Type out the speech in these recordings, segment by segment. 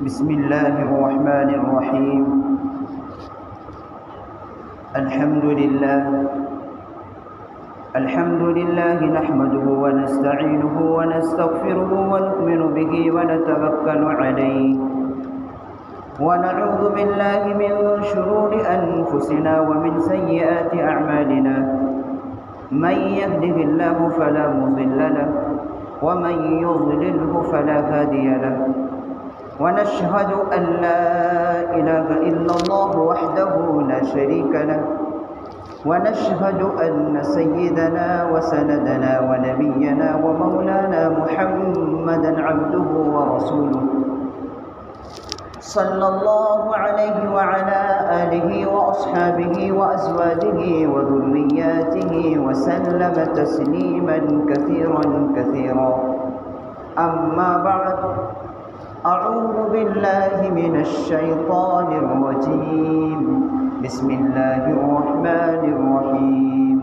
بسم الله الرحمن الرحيم. الحمد لله نحمده ونستعينه ونستغفره ونؤمن به ونتوكل عليه ونعوذ بالله من شرور أنفسنا ومن سيئات أعمالنا. من يهده الله فلا مضل له ومن يضلله فلا هادي له. ونشهد أن لا إله إلا الله وحده لا شريك له. ونشهد أن سيدنا وسندنا ونبينا ومولانا محمدا عبده ورسوله صلى الله عليه وعلى آله وأصحابه وأزواجه وذرياته وسلم تسليما كثيرا. أما بعد، أعوذ بالله من الشيطان الرجيم. بسم الله الرحمن الرحيم.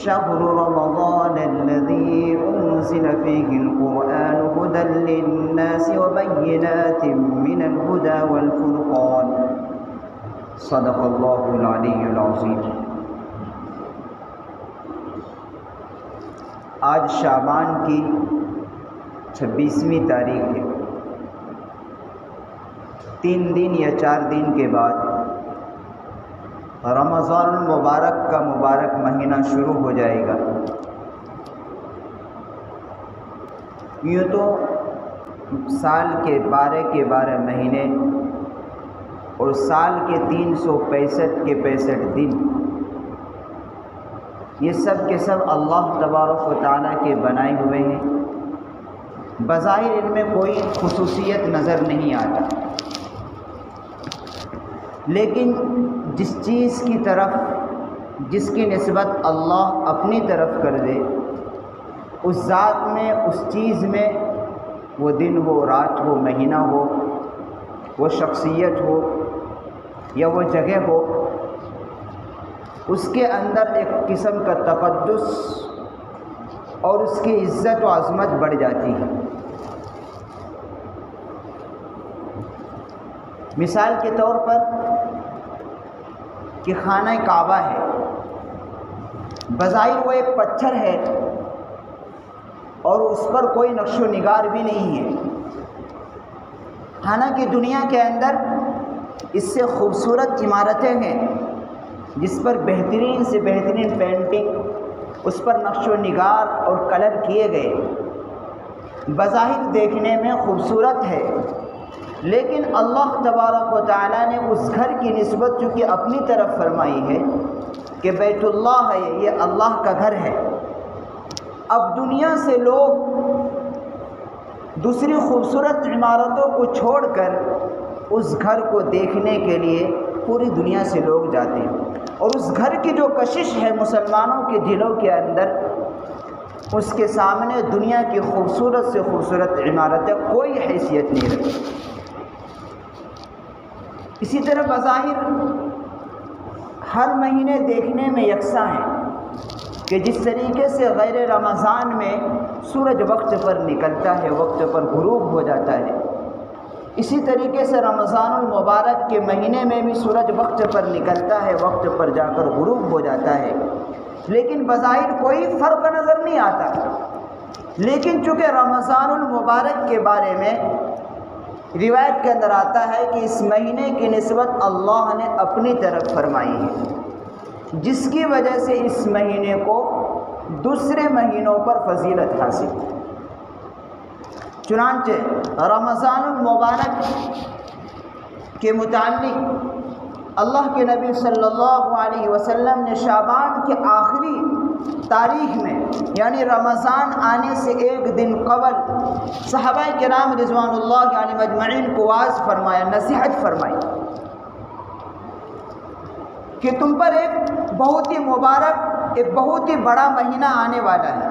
شهر رمضان الذي أنزل فيه القرآن هدى للناس وبينات من الهدى والفرقان. صدق الله العلي العظيم. آج شعبان کی 26ویں تاریخ ہے. 3 دن یا 4 دن کے بعد رمضان المبارک کا مبارک مہینہ شروع ہو جائے گا. یوں تو سال کے 12 مہینے اور سال کے 365 دن یہ سب کے سب اللہ تبارک و تعالیٰ کے بنائے ہوئے ہیں. بظاہر ان میں کوئی خصوصیت نظر نہیں آتا، لیکن جس چیز کی طرف جس کی نسبت اللہ اپنی طرف کر دے، اس ذات میں، اس چیز میں، وہ دن ہو، رات ہو، مہینہ ہو، وہ شخصیت ہو یا وہ جگہ ہو، اس کے اندر ایک قسم کا تقدس اور اس کی عزت و عظمت بڑھ جاتی ہے. مثال کے طور پر کہ خانہ کعبہ ہے، بظاہر وہ ایک پتھر ہے اور اس پر کوئی نقش و نگار بھی نہیں ہے، حالانکہ دنیا کے اندر اس سے خوبصورت عمارتیں ہیں جس پر بہترین سے بہترین پینٹنگ، اس پر نقش و نگار اور کلر کیے گئے، بظاہر دیکھنے میں خوبصورت ہے، لیکن اللہ تبارک و تعالیٰ نے اس گھر کی نسبت چونکہ اپنی طرف فرمائی ہے کہ بیت اللہ ہے، یہ اللہ کا گھر ہے. اب دنیا سے لوگ دوسری خوبصورت عمارتوں کو چھوڑ کر اس گھر کو دیکھنے کے لیے پوری دنیا سے لوگ جاتے ہیں، اور اس گھر کی جو کشش ہے مسلمانوں کے دلوں کے اندر، اس کے سامنے دنیا کی خوبصورت سے خوبصورت عمارتیں کوئی حیثیت نہیں رکھتی. اسی طرح بظاہر ہر مہینے دیکھنے میں یکساں ہیں کہ جس طریقے سے غیر رمضان میں سورج وقت پر نکلتا ہے، وقت پر غروب ہو جاتا ہے، اسی طریقے سے رمضان المبارک کے مہینے میں بھی سورج وقت پر نکلتا ہے، وقت پر جا کر غروب ہو جاتا ہے، لیکن بظاہر کوئی فرق نظر نہیں آتا. لیکن چونکہ رمضان المبارک کے بارے میں روایت کے اندر آتا ہے کہ اس مہینے کی نسبت اللہ نے اپنی طرف فرمائی ہے، جس کی وجہ سے اس مہینے کو دوسرے مہینوں پر فضیلت حاصل. چنانچہ رمضان المبارک کے متعلق اللہ کے نبی صلی اللہ علیہ وسلم نے شعبان کے آخری تاریخ میں، یعنی رمضان آنے سے 1 دن قبل، صحابہ کرام رضوان اللہ علیہم اجمعین کو واعظ فرمایا، نصیحت فرمائی کہ تم پر ایک بہت ہی مبارک، ایک بہت ہی بڑا مہینہ آنے والا ہے.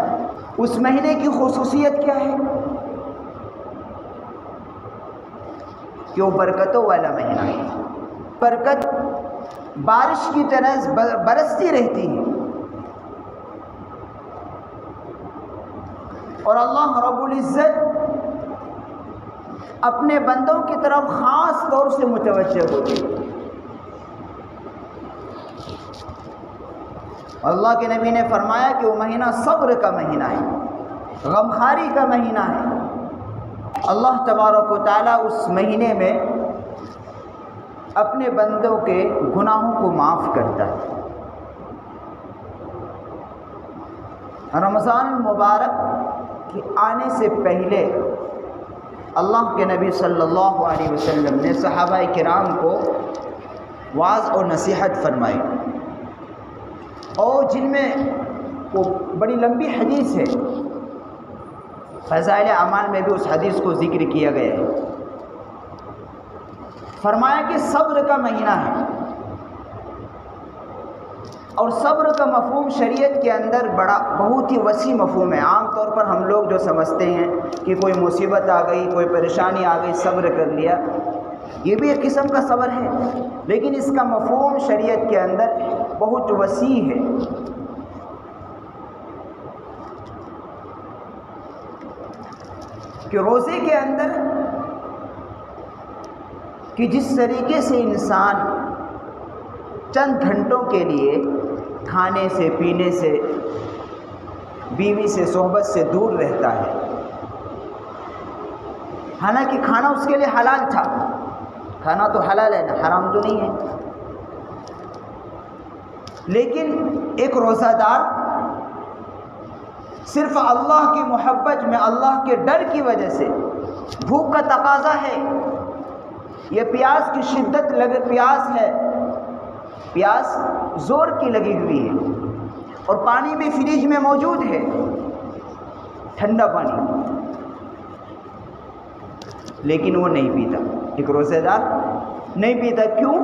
اس مہینے کی خصوصیت کیا ہے کہ وہ برکتوں والا مہینہ ہے. برکت بارش کی طرح برستی رہتی ہے، اور اللہ رب العزت اپنے بندوں کی طرف خاص طور سے متوجہ ہوتی ہے۔ اللہ کے نبی نے فرمایا کہ وہ مہینہ صبر کا مہینہ ہے، غمخواری کا مہینہ ہے۔ اللہ تبارک و تعالیٰ اس مہینے میں اپنے بندوں کے گناہوں کو معاف کرتا ہے۔ رمضان المبارک کے آنے سے پہلے اللہ کے نبی صلی اللہ علیہ وسلم نے صحابہ کرام کو وعظ اور نصیحت فرمائی، اور جن میں وہ بڑی لمبی حدیث ہے، فضائل اعمال میں بھی اس حدیث کو ذکر کیا گیا ہے۔ فرمایا کہ صبر کا مہینہ ہے، اور صبر کا مفہوم شریعت کے اندر بہت ہی وسیع مفہوم ہے۔ عام طور پر ہم لوگ جو سمجھتے ہیں کہ کوئی مصیبت آ گئی، کوئی پریشانی آ گئی، صبر کر لیا، یہ بھی ایک قسم کا صبر ہے، لیکن اس کا مفہوم شریعت کے اندر بہت وسیع ہے۔ کہ روزے کے اندر کہ جس طریقے سے انسان چند گھنٹوں کے لیے کھانے سے، پینے سے، بیوی سے، صحبت سے دور رہتا ہے، حالانکہ کھانا اس کے لیے حلال تھا، کھانا تو حلال ہے نا، حرام تو نہیں ہے، لیکن ایک روزہ دار صرف اللہ کی محبت میں، اللہ کے ڈر کی وجہ سے، بھوک کا تقاضا ہے، یہ پیاس کی شدت پیاس ہے، پیاس زور کی لگی ہوئی ہے، اور پانی بھی فریج میں موجود ہے، ٹھنڈا پانی، لیکن وہ نہیں پیتا۔ ایک روزہ دار نہیں پیتا، کیوں؟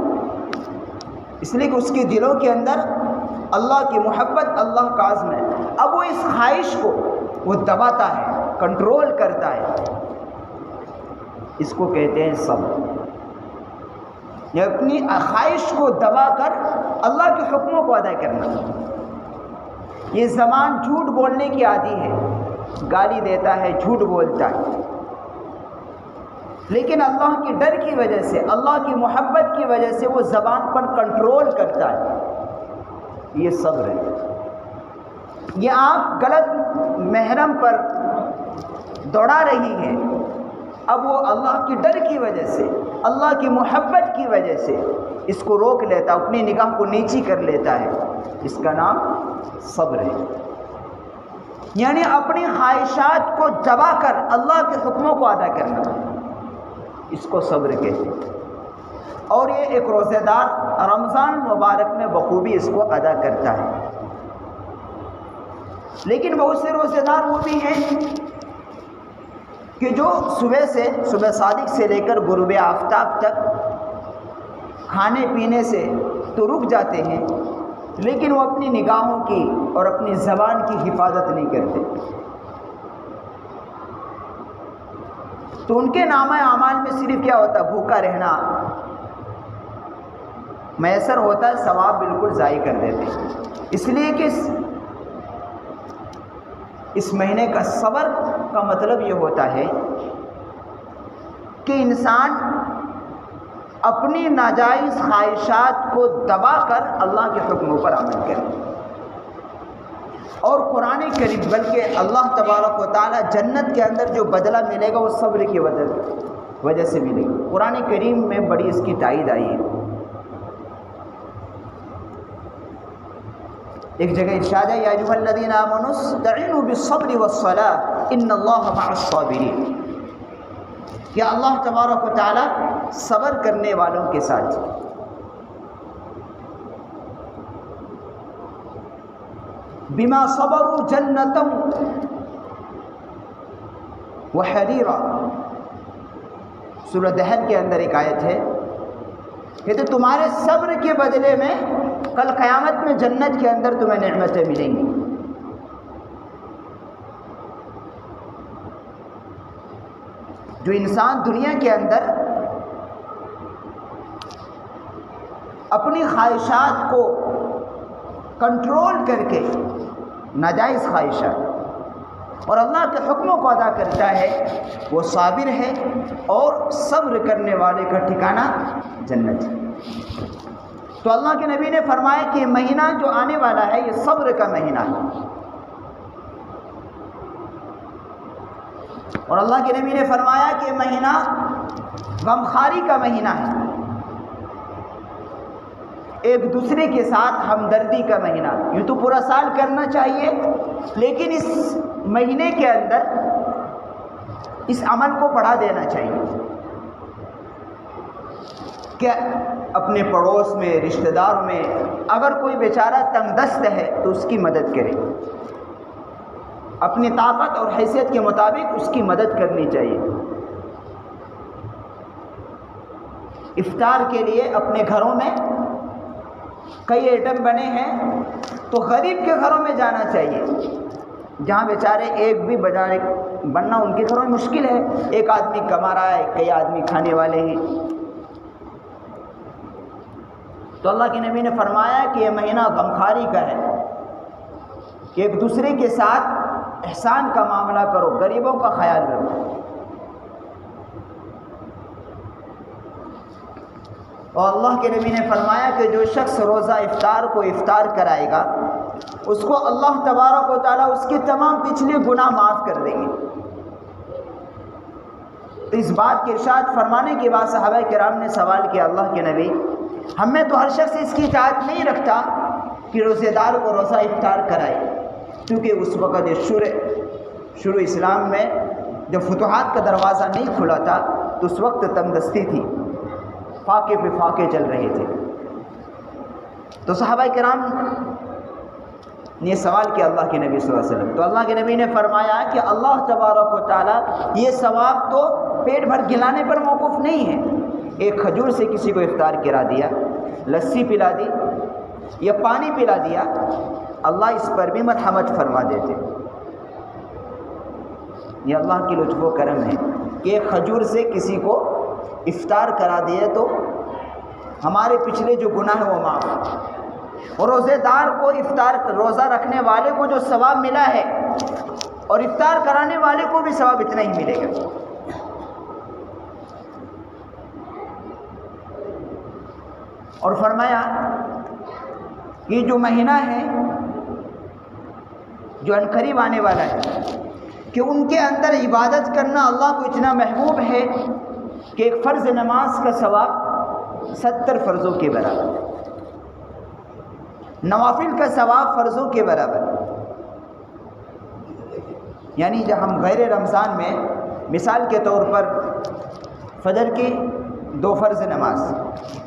اس لیے کہ اس کے دلوں کے اندر اللہ کی محبت، اللہ کا عزم ہے۔ اب وہ اس خواہش کو وہ دباتا ہے، کنٹرول کرتا ہے، اس کو کہتے ہیں صبر۔ یہ اپنی خواہش کو دبا کر اللہ کے حکموں کو ادا کرنا۔ یہ زبان جھوٹ بولنے کی عادی ہے، گالی دیتا ہے، جھوٹ بولتا ہے، لیکن اللہ کے ڈر کی وجہ سے، اللہ کی محبت کی وجہ سے وہ زبان پر کنٹرول کرتا ہے۔ یہ صبر ہے۔ یہ آنکھ غلط محرم پر دوڑا رہی ہے، اب وہ اللہ کے ڈر کی وجہ سے، اللہ کی محبت کی وجہ سے اس کو روک لیتا، اپنی نگاہ کو نیچی کر لیتا ہے، اس کا نام صبر ہے۔ یعنی اپنی خواہشات کو دبا کر اللہ کے حکموں کو ادا کرنا، اس کو صبر کہتے ہیں۔ اور یہ ایک روزہ دار رمضان مبارک میں بخوبی اس کو ادا کرتا ہے۔ لیکن بہت سے روزہ دار وہ بھی ہیں کہ جو صبح صادق سے لے کر غروب آفتاب تک کھانے پینے سے تو رک جاتے ہیں، لیکن وہ اپنی نگاہوں کی اور اپنی زبان کی حفاظت نہیں کرتے، تو ان کے نامہ اعمال میں صرف کیا ہوتا ہے؟ بھوکا رہنا میسر ہوتا ہے، ثواب بالکل ضائع کر دیتے ہیں۔ اس لیے کہ اس مہینے کا صبر کا مطلب یہ ہوتا ہے کہ انسان اپنی ناجائز خواہشات کو دبا کر اللہ کے حکموں پر عمل کرے۔ اور قرآن کریم، بلکہ اللہ تبارک و تعالی جنت کے اندر جو بدلہ ملے گا وہ صبر کی وجہ سے ملے گا۔ قرآن کریم میں بڑی اس کی تائید آئی ہے۔ ایک جگہ ارشاد ہے، یا ایھا الذین آمنوا استعینوا بالصبر والصلاۃ ان اللہ مع الصابرین، کہ اللہ تبارک و تعالی صبر کرنے والوں کے ساتھ۔ بما صبروا جنتا وحریرا، سورہ دہر کے اندر ایک آیت ہے کہ تو تمہارے صبر کے بدلے میں کل قیامت میں جنت کے اندر تمہیں نعمتیں ملیں گی۔ جو انسان دنیا کے اندر اپنی خواہشات کو کنٹرول کر کے، ناجائز خواہشات، اور اللہ کے حکموں کو ادا کرتا ہے وہ صابر ہے، اور صبر کرنے والے کا ٹھکانہ جنت ہے۔ تو اللہ کے نبی نے فرمایا کہ یہ مہینہ جو آنے والا ہے یہ صبر کا مہینہ ہے، اور اللہ کے نبی نے فرمایا کہ یہ مہینہ غمخواری کا مہینہ ہے، ایک دوسرے کے ساتھ ہمدردی کا مہینہ۔ یوں تو پورا سال کرنا چاہیے، لیکن اس مہینے کے اندر اس عمل کو بڑھا دینا چاہیے کہ اپنے پڑوس میں، رشتہ دار میں اگر کوئی بیچارہ تنگ دست ہے تو اس کی مدد کرے، اپنی طاقت اور حیثیت کے مطابق اس کی مدد کرنی چاہیے۔ افطار کے لیے اپنے گھروں میں کئی آئٹم بنے ہیں تو غریب کے گھروں میں جانا چاہیے، جہاں بیچارے ایک بھی بننا ان کے گھروں میں مشکل ہے، ایک آدمی کما رہا ہے، کئی آدمی کھانے والے ہیں۔ تو اللہ کے نبی نے فرمایا کہ یہ مہینہ غمخواری کا ہے، کہ ایک دوسرے کے ساتھ احسان کا معاملہ کرو، غریبوں کا خیال رکھو۔ اور اللہ کے نبی نے فرمایا کہ جو شخص روزہ افطار کو افطار کرائے گا اس کو اللہ تبارک و تعالیٰ اس کے تمام پچھلے گناہ معاف کر دیں گے۔ تو اس بات کے ارشاد فرمانے کے بعد صحابہ کرام نے سوال کیا، اللہ کے نبی ہم میں تو ہر شخص اس کی اطاعت نہیں رکھتا کہ روزے دار کو روزہ افطار کرائے، کیونکہ اس وقت شروع اسلام میں جب فتوحات کا دروازہ نہیں کھلا تھا تو اس وقت تنگ دستی تھی، فاقے پہ فاقے چل رہے تھے۔ تو صحابہ کرام نے سوال کیا اللہ کے نبی صلی اللہ علیہ وسلم، تو اللہ کے نبی نے فرمایا کہ اللہ تبارک و تعالیٰ یہ ثواب تو پیٹ بھر کھلانے پر موقوف نہیں ہے، ایک کھجور سے کسی کو افطار کرا دیا، لسی پلا دی یا پانی پلا دیا، اللہ اس پر بھی مرحمت فرما دیتے۔ یہ اللہ کی لطف و کرم ہے کہ ایک کھجور سے کسی کو افطار کرا دیے تو ہمارے پچھلے جو گناہ ہیں وہ معاف، اور روزے دار کو روزہ رکھنے والے کو جو ثواب ملا ہے اور افطار کرانے والے کو بھی ثواب اتنا ہی ملے گا۔ اور فرمایا یہ جو مہینہ ہے جو عنقریب آنے والا ہے کہ ان کے اندر عبادت کرنا اللہ کو اتنا محبوب ہے کہ ایک فرض نماز کا ثواب 70 فرضوں کے برابر، نوافل کا ثواب فرضوں کے برابر۔ یعنی جب ہم غیر رمضان میں مثال کے طور پر فجر کی 2 فرض نماز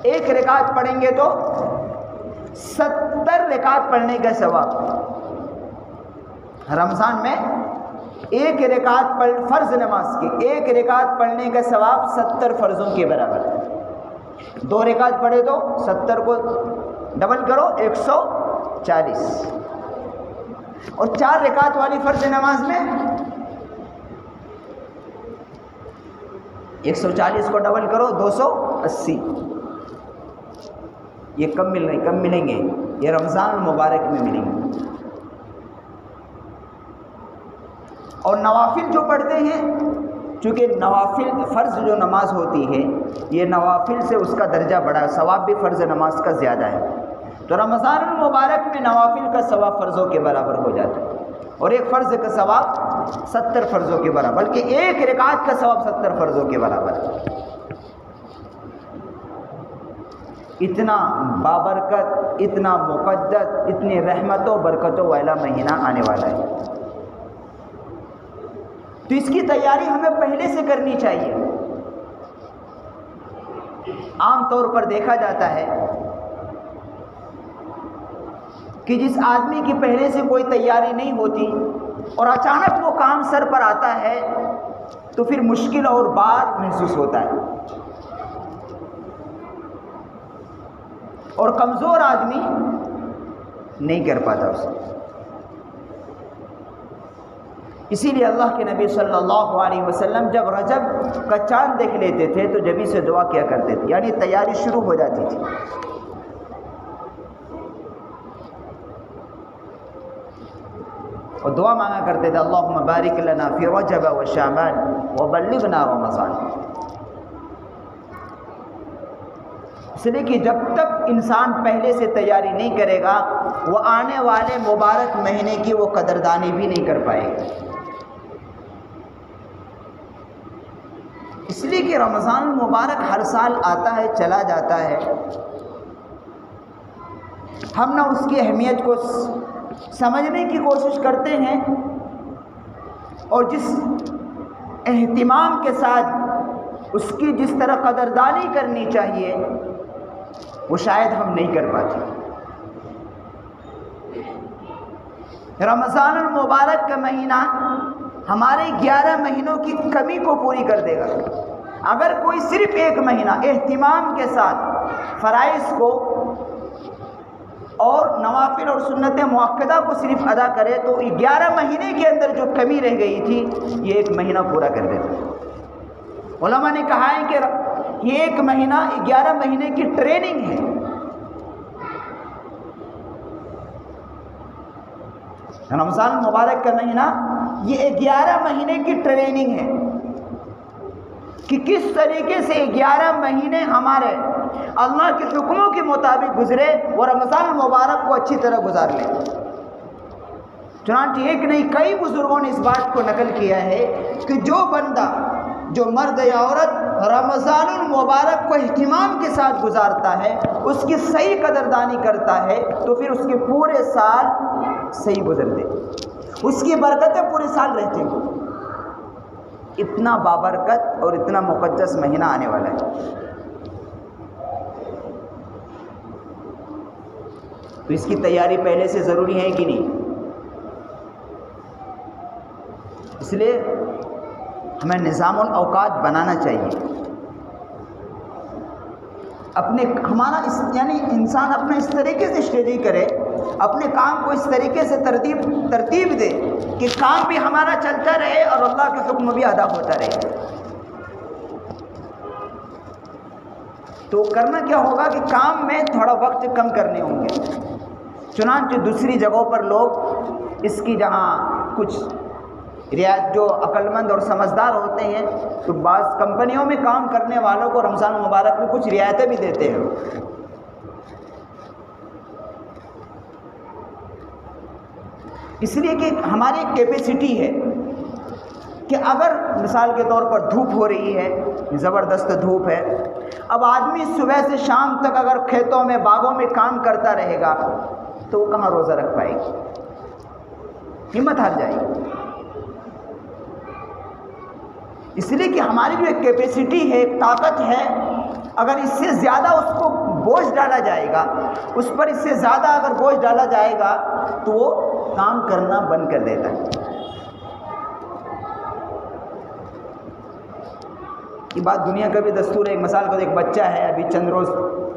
1 رکعت پڑھیں گے تو 70 رکعت پڑھنے کا ثواب، رمضان میں 1 رکعت فرض نماز کی 1 رکعت پڑھنے کا ثواب 70 فرضوں کے برابر۔ 2 رکعت پڑھے تو 70 کو ڈبل کرو 140، اور 4 رکعت والی فرض نماز میں 140 کو ڈبل کرو 280۔ یہ کم ملیں گے، یہ رمضان المبارک میں ملیں گے۔ اور نوافل جو پڑھتے ہیں، چونکہ نوافل فرض جو نماز ہوتی ہے یہ نوافل سے اس کا درجہ بڑا ہے، ثواب بھی فرض نماز کا زیادہ ہے، تو رمضان المبارک میں نوافل کا ثواب فرضوں کے برابر ہو جاتا ہے، اور ایک فرض کا ثواب 70 فرضوں کے برابر، بلکہ 1 رکعت کا ثواب 70 فرضوں کے برابر ہے۔ اتنا بابرکت، اتنا مقدس، اتنی رحمتوں برکتوں والا مہینہ آنے والا ہے، تو اس کی تیاری ہمیں پہلے سے کرنی چاہیے۔ عام طور پر دیکھا جاتا ہے کہ جس آدمی کی پہلے سے کوئی تیاری نہیں ہوتی اور اچانک وہ کام سر پر آتا ہے تو پھر مشکل اور بار محسوس ہوتا ہے، اور کمزور آدمی نہیں کر پاتا اسے۔ اسی لیے اللہ کے نبی صلی اللہ علیہ وسلم جب رجب کا چاند دیکھ لیتے تھے تو جبھی سے دعا کیا کرتے تھے، یعنی تیاری شروع ہو جاتی تھی۔ اور دعا مانگا کرتے تھے اللہم بارک لنا فی رجب و شعبان وبلغنا رمضان. اس لیے کہ جب تک انسان پہلے سے تیاری نہیں کرے گا وہ آنے والے مبارک مہینے کی وہ قدردانی بھی نہیں کر پائے گا. اس لیے کہ رمضان المبارک ہر سال آتا ہے چلا جاتا ہے، ہم نہ اس کی اہمیت کو سمجھنے کی کوشش کرتے ہیں، اور جس اہتمام کے ساتھ اس کی جس طرح قدردانی کرنی چاہیے وہ شاید ہم نہیں کر پاتے. رمضان المبارک کا مہینہ ہمارے 11 مہینوں کی کمی کو پوری کر دے گا. اگر کوئی صرف ایک مہینہ اہتمام کے ساتھ فرائض کو اور نوافل اور سنت مؤکدہ کو صرف ادا کرے تو 11 مہینے کے اندر جو کمی رہ گئی تھی یہ ایک مہینہ پورا کر دیتا. علماء نے کہا ہے کہ یہ ایک مہینہ 11 مہینے کی ٹریننگ ہے. رمضان مبارک کا مہینہ یہ 11 مہینے کی ٹریننگ ہے کہ کس طریقے سے 11 مہینے ہمارے اللہ کے حکموں کے مطابق گزرے وہ رمضان المبارک کو اچھی طرح گزار لیں. چنانچہ ایک نہیں کئی بزرگوں نے اس بات کو نقل کیا ہے کہ جو بندہ جو مرد یا عورت رمضان المبارک کو اہتمام کے ساتھ گزارتا ہے اس کی صحیح قدردانی کرتا ہے تو پھر اس کے پورے سال صحیح گزرتے، اس کی برکتیں پورے سال رہتے ہیں. اتنا بابرکت اور اتنا مقدس مہینہ آنے والا ہے. تو اس کی تیاری پہلے سے ضروری ہے کہ نہیں؟ اس لیے ہمیں نظام الاوقات بنانا چاہیے. یعنی انسان اپنا اس طریقے سے اسٹڈی کرے، اپنے کام کو اس طریقے سے ترتیب دے کہ کام بھی ہمارا چلتا رہے اور اللہ کے حکم بھی ادا ہوتا رہے. تو کرنا کیا ہوگا کہ کام میں تھوڑا وقت کم کرنے ہوں گے. چنانچہ دوسری جگہوں پر لوگ اس کی جہاں کچھ رعایت جو عقل مند اور سمجھدار ہوتے ہیں تو بعض کمپنیوں میں کام کرنے والوں کو رمضان مبارک میں کچھ رعایتیں بھی دیتے ہیں. اس لیے کہ ہماری کیپیسٹی ہے کہ اگر مثال کے طور پر دھوپ ہو رہی ہے، زبردست دھوپ ہے، اب آدمی صبح سے شام تک اگر کھیتوں میں باغوں میں کام کرتا رہے گا تو وہ کہاں روزہ رکھ پائے گی؟ ہمت ہار جائے گی. اس لیے کہ ہماری جو ایک کیپیسٹی ہے، ایک طاقت ہے، اگر اس سے زیادہ اس کو بوجھ ڈالا جائے گا، اس پر اس سے زیادہ اگر بوجھ ڈالا جائے گا تو وہ کام کرنا بند کر دیتا ہے. یہ بات دنیا کا بھی دستور ہے. ایک مثال کو ایک بچہ ہے ابھی چند روز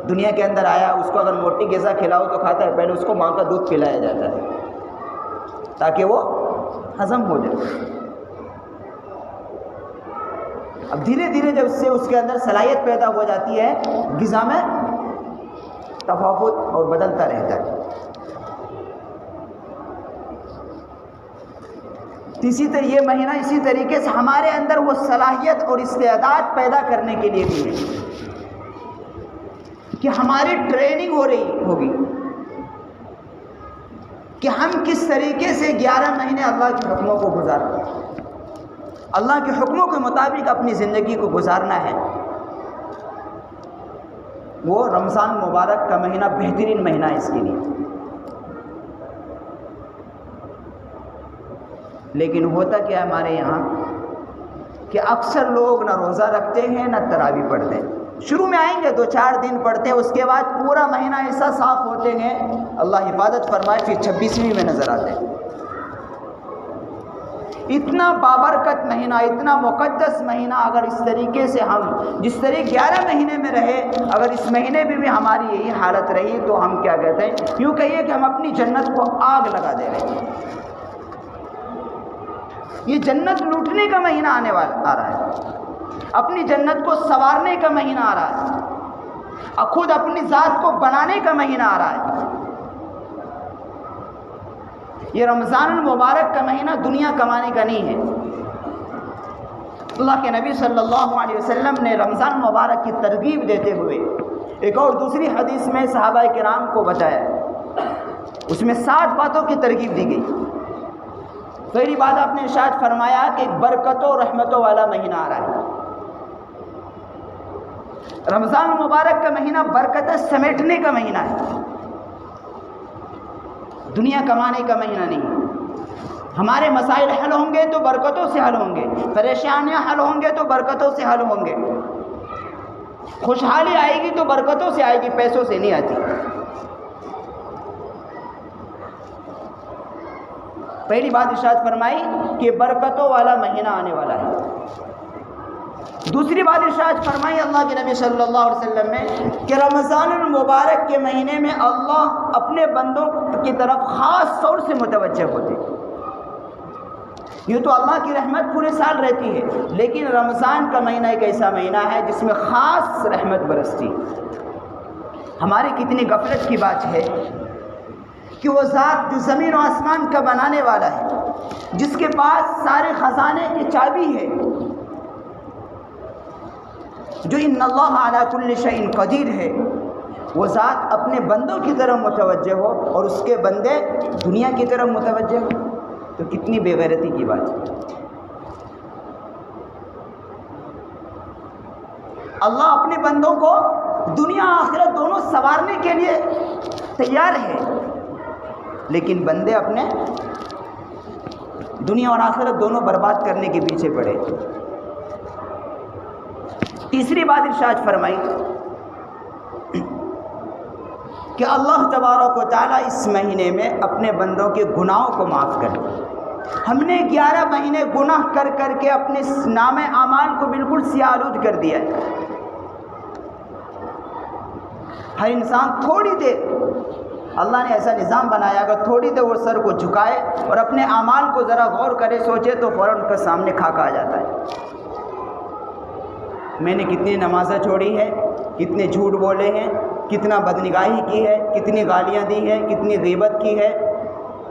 دنیا کے اندر آیا، اس کو اگر موٹی غذا کھلاؤ تو کھاتا ہے، پہلے اس کو ماں کا دودھ پلایا جاتا ہے تاکہ وہ ہضم ہو جائے. اب دھیرے دھیرے جب اس سے اس کے اندر صلاحیت پیدا ہو جاتی ہے، غذا میں تفاوت اور بدلتا رہتا ہے. اسی طرح یہ مہینہ اسی طریقے سے ہمارے اندر وہ صلاحیت اور استعداد پیدا کرنے کے لیے بھی ہے کہ ہماری ٹریننگ ہو رہی ہوگی کہ ہم کس طریقے سے 11 مہینے اللہ کے حکموں کو گزارتے ہیں. اللہ کے حکموں کے مطابق اپنی زندگی کو گزارنا ہے. وہ رمضان مبارک کا مہینہ بہترین مہینہ ہے اس کے لیے. لیکن ہوتا کیا ہے ہمارے یہاں کہ اکثر لوگ نہ روزہ رکھتے ہیں نہ تراویح پڑھتے ہیں. شروع میں آئیں گے 2-4 دن پڑھتے ہیں، اس کے بعد پورا مہینہ ایسا صاف ہوتے ہیں، اللہ حفاظت فرمائے، پھر 26ویں میں نظر آتے ہیں. اتنا بابرکت مہینہ، اتنا مقدس مہینہ اگر اس طریقے سے ہم جس طرح 11 مہینے میں رہے، اگر اس مہینے میں بھی ہماری یہی حالت رہی تو ہم کیا کہتے ہیں، یوں کہیے کہ ہم اپنی جنت کو آگ لگا دے رہے ہیں. یہ جنت لوٹنے کا مہینہ آ رہا ہے، اپنی جنت کو سنوارنے کا مہینہ آ رہا ہے، خود اپنی ذات کو بنانے کا مہینہ آ رہا ہے. یہ رمضان المبارک کا مہینہ دنیا کمانے کا نہیں ہے۔ اللہ کے نبی صلی اللہ علیہ وسلم نے رمضان المبارک کی ترغیب دیتے ہوئے ایک اور دوسری حدیث میں صحابہ کرام کو بتایا، اس میں 60 باتوں کی ترغیب دی گئی۔ پہلی بات آپ نے ارشاد فرمایا کہ برکتوں و رحمتوں والا مہینہ آ رہا ہے۔ رمضان المبارک کا مہینہ برکتیں سمیٹنے کا مہینہ ہے، دنیا کمانے کا مہینہ نہیں۔ ہمارے مسائل حل ہوں گے تو برکتوں سے حل ہوں گے، پریشانیاں حل ہوں گے تو برکتوں سے حل ہوں گے، خوشحالی آئے گی تو برکتوں سے آئے گی، پیسوں سے نہیں آتی۔ پہلی بات ارشاد فرمائی کہ برکتوں والا مہینہ آنے والا ہے۔ دوسری بات ارشاد فرمائی اللہ کے نبی صلی اللہ علیہ وسلم نے کہ رمضان المبارک کے مہینے میں اللہ اپنے بندوں کی طرف خاص طور سے متوجہ ہوتے۔ یہ تو اللہ کی رحمت پورے سال رہتی ہے، لیکن رمضان کا مہینہ ایک ایسا مہینہ ہے جس میں خاص رحمت برستی۔ ہماری کتنی غفلت کی بات ہے کہ وہ ذات جو زمین و آسمان کا بنانے والا ہے، جس کے پاس سارے خزانے کی چابی ہے، جو ان اللہ علی کل شیء قدیر ہے، وہ ذات اپنے بندوں کی طرف متوجہ ہو اور اس کے بندے دنیا کی طرف متوجہ ہو، تو کتنی بے غیرتی کی بات ہے۔ اللہ اپنے بندوں کو دنیا آخرت دونوں سنوارنے کے لیے تیار ہے، لیکن بندے اپنے دنیا اور آخرت دونوں برباد کرنے کے پیچھے پڑے۔ تیسری بات ارشاد فرمائی کہ اللہ تبارک و تعالیٰ اس مہینے میں اپنے بندوں کے گناہوں کو معاف کرے۔ ہم نے 11 مہینے گناہ کر کر کے اپنے نام اعمال کو بالکل سیاہ آلود کر دیا ہے۔ ہر انسان تھوڑی دیر، اللہ نے ایسا نظام بنایا اگر تھوڑی دیر وہ سر کو جھکائے اور اپنے اعمال کو ذرا غور کرے، سوچے، تو فوراً ان کے سامنے خاکہ آ جاتا ہے۔ میں نے کتنی نمازیں چھوڑی ہے، کتنے جھوٹ بولے ہیں، کتنا بدنگاہی کی ہے، کتنی گالیاں دی ہیں، کتنی غیبت کی ہے،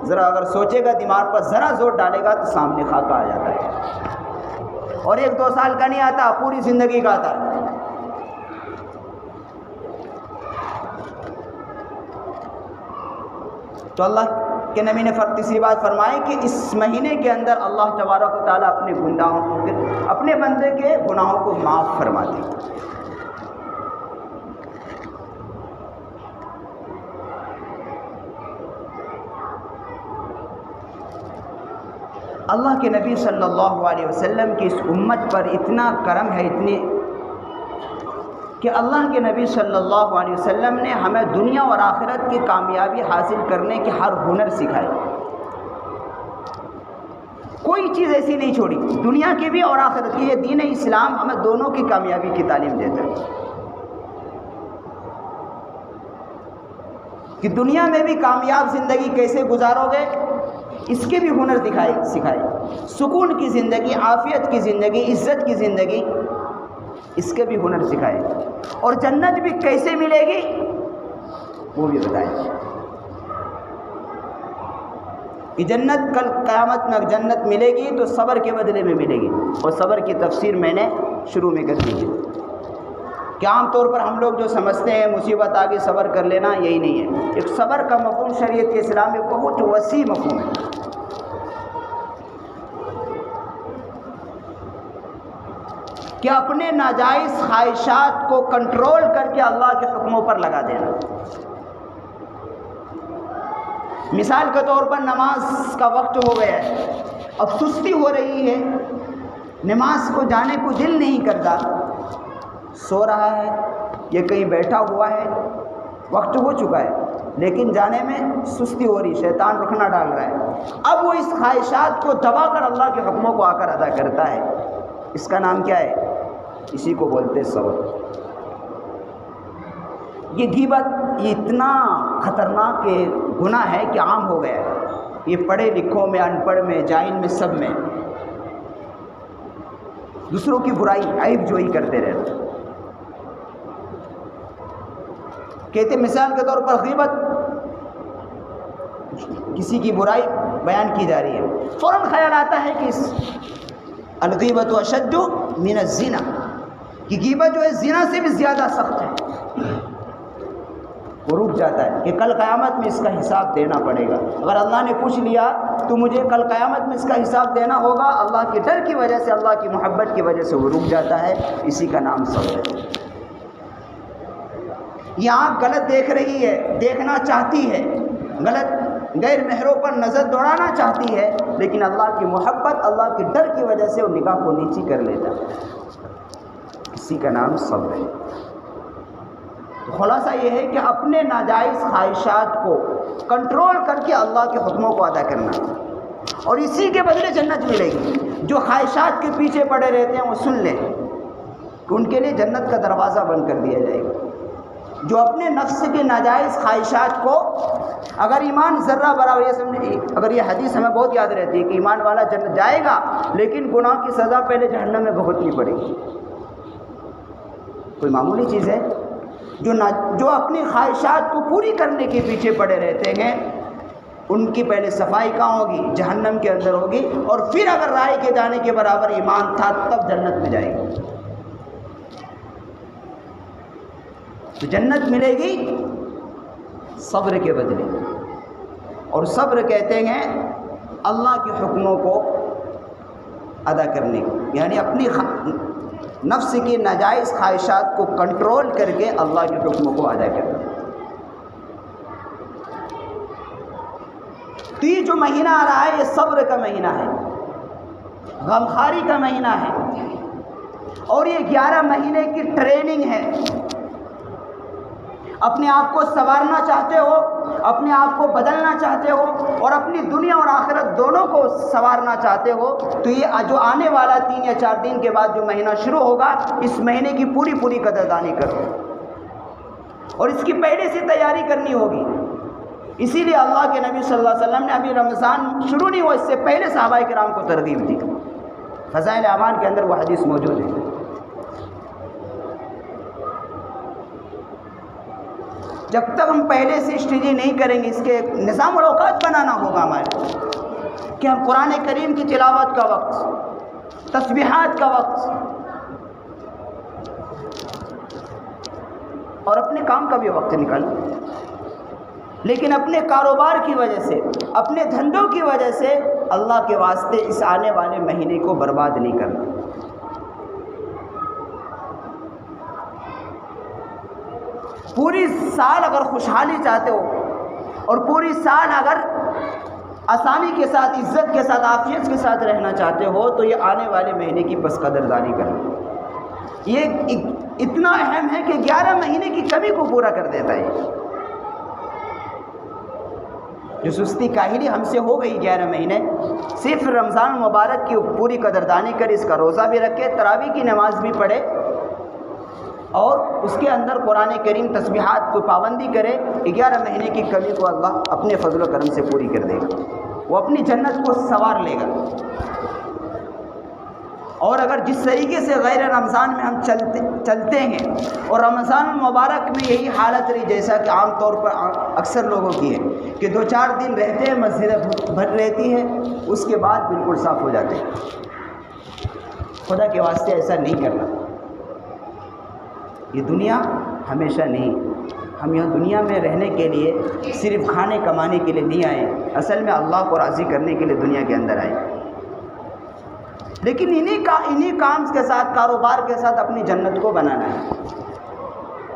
ذرا اگر سوچے گا، دماغ پر ذرا زور ڈالے گا تو سامنے خاکہ آ جاتا ہے۔ اور 1-2 سال کا نہیں آتا، پوری زندگی کا آتا ہے۔ تو اللہ کے نبی نے تیسری بات فرمائی کہ اس مہینے کے اندر اللہ تبارک و تعالیٰ اپنے گناہوں کے، اپنے بندے کے گناہوں کو معاف فرماتے ہیں۔ اللہ کے نبی صلی اللہ علیہ وسلم کی اس امت پر اتنا کرم ہے، اتنی کہ اللہ کے نبی صلی اللہ علیہ وسلم نے ہمیں دنیا اور آخرت کی کامیابی حاصل کرنے کے ہر ہنر سکھائے۔ کوئی چیز ایسی نہیں چھوڑی، دنیا کی بھی اور آخرت کی۔ یہ دین اسلام ہمیں دونوں کی کامیابی کی تعلیم دیتا ہے کہ دنیا میں بھی کامیاب زندگی کیسے گزارو گے، اس کے بھی ہنر سکھائے۔ سکون کی زندگی، عافیت کی زندگی، عزت کی زندگی، اس کے بھی ہنر سکھائے۔ اور جنت بھی کیسے ملے گی وہ بھی بتائے کہ جنت کل قیامت میں جنت ملے گی تو صبر کے بدلے میں ملے گی، اور صبر کی تفسیر میں نے شروع میں کر دی ہے کہ عام طور پر ہم لوگ جو سمجھتے ہیں مصیبت آگے صبر کر لینا، یہی نہیں ہے۔ ایک صبر کا مفہوم شریعت اسلام میں بہت وسیع مفہوم ہے۔ کہ اپنے ناجائز خواہشات کو کنٹرول کر کے اللہ کے حکموں پر لگا دینا۔ مثال کے طور پر نماز کا وقت ہو گیا ہے، اب سستی ہو رہی ہے، نماز کو جانے کو دل نہیں کرتا، سو رہا ہے یا کہیں بیٹھا ہوا ہے، وقت ہو چکا ہے لیکن جانے میں سستی ہو رہی، شیطان رکنا ڈال رہا ہے۔ اب وہ اس خواہشات کو دبا کر اللہ کے حکموں کو آ کر ادا کرتا ہے۔ اس کا نام کیا ہے؟ اسی کو بولتے صبر۔ یہ غیبت یہ اتنا خطرناک گناہ ہے کہ عام ہو گیا ہے، یہ پڑھے لکھوں میں، ان پڑھ میں، جاہل میں، سب میں دوسروں کی برائی، عیب جوئی کرتے رہتے۔ کہتے مثال کے طور پر غیبت کسی کی برائی بیان کی جا رہی ہے، فوراً خیال آتا ہے کہ الغیبۃ اشد من الزنا، کہ غیبت جو ہے زنا سے بھی زیادہ سخت ہے، وہ رک جاتا ہے کہ کل قیامت میں اس کا حساب دینا پڑے گا۔ اگر اللہ نے پوچھ لیا تو مجھے کل قیامت میں اس کا حساب دینا ہوگا، اللہ کے ڈر کی وجہ سے، اللہ کی محبت کی وجہ سے وہ رک جاتا ہے، اسی کا نام صبر ہے۔ یہ آنکھ غلط دیکھ رہی ہے، دیکھنا چاہتی ہے، غلط غیر مہروں پر نظر دوڑانا چاہتی ہے، لیکن اللہ کی محبت، اللہ کے ڈر کی وجہ سے وہ نگاہ کو نیچی کر لیتا ہے، اسی کا نام صبر ہے۔ تو خلاصہ یہ ہے کہ اپنے ناجائز خواہشات کو کنٹرول کر کے اللہ کے حکموں کو ادا کرنا، اور اسی کے بدلے جنت ملے گی۔ جو خواہشات کے پیچھے پڑے رہتے ہیں وہ سن لیں کہ ان کے لیے جنت کا دروازہ بند کر دیا جائے گا۔ جو اپنے نفس کے ناجائز خواہشات کو، اگر ایمان ذرہ برابر، یہ سمجھے، اگر یہ حدیث ہمیں بہت یاد رہتی ہے کہ ایمان والا جنت جائے گا لیکن گناہ کی سزا پہلے جہنم میں بھگتنی پڑے گی، کوئی معمولی چیز ہے؟ جو اپنی خواہشات کو پوری کرنے کے پیچھے پڑے رہتے ہیں ان کی پہلے صفائی کہاں ہوگی؟ جہنم کے اندر ہوگی، اور پھر اگر رائے کے دانے کے برابر ایمان تھا تب جنت میں جائے گی۔ تو جنت ملے گی صبر کے بدلے، اور صبر کہتے ہیں اللہ کے حکموں کو ادا کرنے کو، یعنی اپنی نفس کی ناجائز خواہشات کو کنٹرول کر کے اللہ کے حکموں کو ادا کرنا۔ تو یہ جو مہینہ آ رہا ہے یہ صبر کا مہینہ ہے، غمخواری کا مہینہ ہے، اور یہ 11 مہینے کی ٹریننگ ہے۔ اپنے آپ کو سنوارنا چاہتے ہو، اپنے آپ کو بدلنا چاہتے ہو، اور اپنی دنیا اور آخرت دونوں کو سنوارنا چاہتے ہو، تو یہ جو آنے والا 3 یا 4 دن کے بعد جو مہینہ شروع ہوگا، اس مہینے کی پوری قدردانی کرو، اور اس کی پہلے سے تیاری کرنی ہوگی۔ اسی لیے اللہ کے نبی صلی اللہ علیہ وسلم نے ابھی رمضان شروع نہیں ہوا، اس سے پہلے صحابہ کرام کو ترغیب دی۔ فضائل اعمال کے اندر وہ حدیث موجود ہے۔ جب تک ہم پہلے سے اسٹریٹجی نہیں کریں گے، اس کے نظام الاوقات بنانا ہوگا ہمارے، کہ ہم قرآن کریم کی تلاوت کا وقت، تسبیحات کا وقت، اور اپنے کام کا بھی وقت نکالیں، لیکن اپنے کاروبار کی وجہ سے، اپنے دھندوں کی وجہ سے اللہ کے واسطے اس آنے والے مہینے کو برباد نہیں کرنا۔ پوری سال اگر خوشحالی چاہتے ہو، اور پوری سال اگر آسانی کے ساتھ، عزت کے ساتھ، عافیت کے ساتھ رہنا چاہتے ہو، تو یہ آنے والے مہینے کی پس قدردانی کرنا۔ یہ اتنا اہم ہے کہ 11 مہینے کی کمی کو پورا کر دیتا ہے۔ جو سستی کاہلی ہم سے ہو گئی 11 مہینے، صرف رمضان مبارک کی پوری قدردانی کرے، اس کا روزہ بھی رکھے، تراویح کی نماز بھی پڑھے، اور اس کے اندر قرآن کریم تسبیحات کو پابندی کرے، 11 مہینے کی کمی کو اللہ اپنے فضل و کرم سے پوری کر دے گا، وہ اپنی جنت کو سنوار لے گا۔ اور اگر جس طریقے سے غیر رمضان میں ہم چلتے ہیں، اور رمضان المبارک میں یہی حالت رہی جیسا کہ عام طور پر اکثر لوگوں کی ہے کہ 2-4 دن رہتے ہیں، مسجدیں بھر رہتی ہے، اس کے بعد بالکل صاف ہو جاتے ہیں۔ خدا کے واسطے ایسا نہیں کرنا۔ یہ دنیا ہمیشہ نہیں، ہم یہاں دنیا میں رہنے کے لیے صرف کھانے کمانے کے لیے نہیں آئے، اصل میں اللہ کو راضی کرنے کے لیے دنیا کے اندر آئے، لیکن انہی کام کے ساتھ، کاروبار کے ساتھ اپنی جنت کو بنانا ہے۔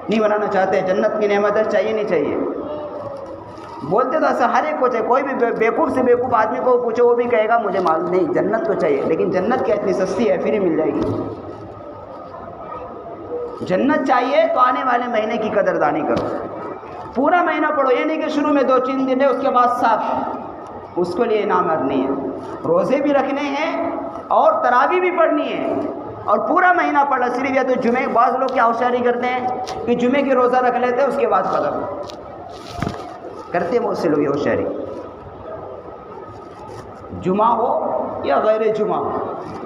نہیں بنانا چاہتے، جنت کی نعمت چاہیے نہیں چاہیے؟ بولتے تو ایسا ہر ایک کو چاہیے، کوئی بھی بیوقوف سے بیوقوف آدمی کو پوچھو وہ بھی کہے گا مجھے معلوم نہیں، جنت تو چاہیے، لیکن جنت کیا اتنی سستی ہے؟ فری مل جائے گی؟ جنت چاہیے تو آنے والے مہینے کی قدردانی کرو، پورا مہینہ پڑھو، یہ نہیں کہ شروع میں 2-3 دن ہے اس کے بعد صاف، اس کو لیے انعامات نہیں ہے۔ روزے بھی رکھنے ہیں اور تراویح بھی پڑھنی ہے، اور پورا مہینہ پڑھنا، صرف یا تو جمعے، بعض لوگ کیا ہوشیاری کرتے ہیں کہ جمعے کی روزہ رکھ لیتے ہیں اس کے بعد ختم کرتے ہیں، بہت سے لوگ یہ ہوشیاری، جمعہ ہو یا غیر جمعہ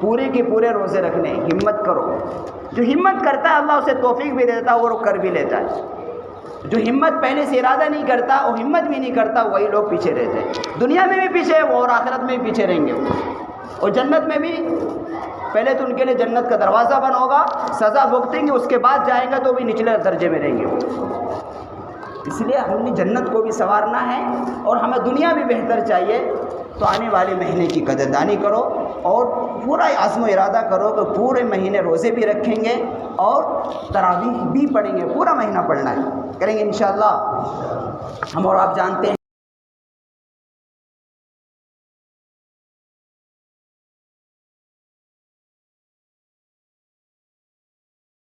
پورے کے پورے روزے رکھنے، ہمت کرو، جو ہمت کرتا ہے اللہ اسے توفیق بھی دیتا ہے اور وہ کر بھی لیتا ہے۔ جو ہمت پہلے سے ارادہ نہیں کرتا اور ہمت بھی نہیں کرتا وہی لوگ پیچھے رہتے ہیں. دنیا میں بھی پیچھے وہ اور آخرت میں بھی پیچھے رہیں گے. اور جنت میں بھی پہلے تو ان کے لیے جنت کا دروازہ بند ہوگا, سزا بھگتیں گے, اس کے بعد جائیں گے تو بھی نچلے درجے میں رہیں گے. اس لیے ہم نے جنت کو بھی سنوارنا ہے اور ہمیں دنیا بھی بہتر چاہیے. تو آنے والے مہینے کی قدردانی کرو اور پورا عزم و ارادہ کرو کہ پورے مہینے روزے بھی رکھیں گے اور تراویح بھی پڑھیں گے. پورا مہینہ پڑھنا ہے, کریں گے انشاءاللہ. ہم اور آپ جانتے ہیں